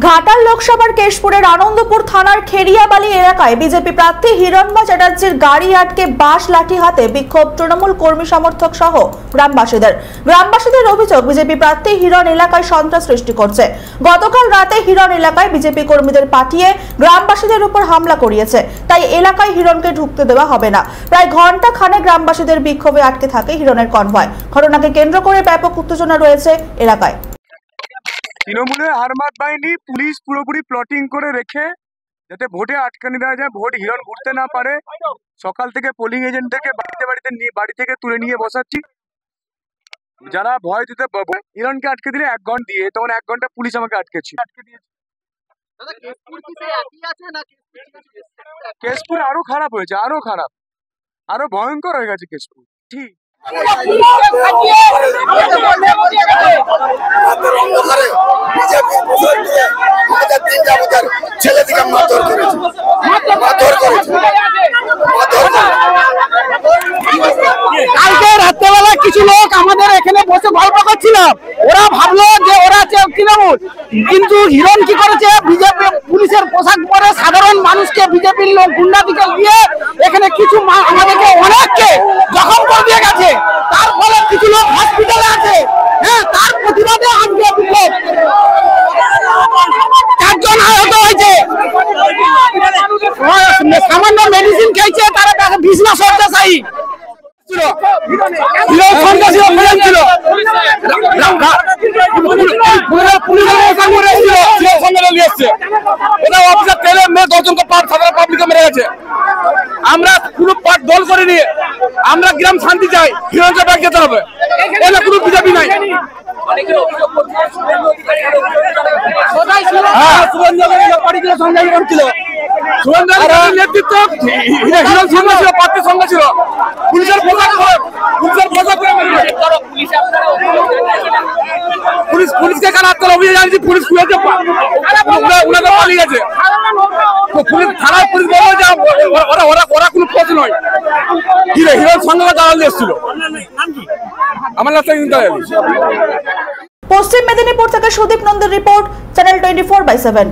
ঘাটাল লোকসভার কেশপুরের আনন্দপুর থানার খেরিয়াবালি এলাকায় বিজেপি প্রার্থী হিরণময় চ্যাটার্জির গাড়ি আটকে বাঁশ লাঠি হাতে বিক্ষোভ তৃণমূল কর্মী সমর্থক সহ গ্রামবাসীদের অভিযোগ বিজেপি প্রার্থী হিরণ এলাকায় সন্ত্রাস সৃষ্টি করছে। গতকাল রাতে হিরণ এলাকায় বিজেপি কর্মীদের পাঠিয়ে গ্রামবাসীদের উপর হামলা করিয়েছে, তাই এলাকায় হিরণকে ঢুকতে দেওয়া হবে না। প্রায় ঘন্টা খানে গ্রামবাসীদের বিক্ষোভে আটকে থাকে হিরণের কনভয়। ঘটনাকে কেন্দ্র করে ব্যাপক উত্তেজনা রয়েছে এলাকায়। তৃণমূলের হারমাত বাহিনী পুলিশ পুরোপুরি প্লটিং করে রেখে যাতে ভোটে আটকানি দেওয়া যায়, ভোট হিরণ ঘুরতে না পারে। সকাল থেকে পোলিং এজেন্টদেরকে বাড়ি থেকে তুলে নিয়ে বসাচ্ছি। যারা ভয় দিতে হিরণকে আটকে দিলে 1 ঘন্টা দিয়ে, তখন 1 ঘন্টা পুলিশ আমাকে আটকেছি। কেশপুর আরো খারাপ হয়েছে, আরো খারাপ, আরো ভয়ঙ্কর হয়ে গেছে কেশপুর। ঠিক ছেলেদিকে মারধর করেছে। কালকে রাত্রেবেলা কিছু লোক আমাদের এখানে বসে গল্প করছিল, ওরা ভাবলো যে ওরা তৃণমূল, কিন্তু হিরণ কি করেছে, বিজেপি পুলিশের পোশাক পরে সাধারণ মানুষকে বিজেপির লোক গুন্ডা দিকে দিয়ে এখানে কিছু আমাদেরকে অনেককে জখম করে দিয়ে গেছে। তার ফলে কিছু লোক হসপিটালে আছে। হ্যাঁ, তার প্রতিবাদে আজকে বিক্ষোভ। 4 জন আহত হয়েছে, সামান্য মেডিসিন খেয়েছে, তারা বিছনা শয্যাশায়ী আমরা কোনো দল করিনি, আমরা গ্রাম শান্তি চাই, হিরণকে ব্যাগ যেতে হবে, এটা কোনো বিজেপি নাই। নেতৃত্ব হিরণ সঙ্গে ছিল, প্রার্থীর সঙ্গে ছিল, পুলিশের পুলিশকে খারাপ করে অভিযোগ জানিয়েছি, পুলিশ খুঁজেছে, ওনাকে পালিয়ে গেছে। থানায় পুলিশ বলল যে ওরা কোনো খোঁজ নয়, হিরণ সঙ্গে দাঁড়ালে এসেছিল। আমার নাম পশ্চিম মেদিনীপুর থেকে সুদীপ নন্দের রিপোর্ট, চ্যানেল 24/7।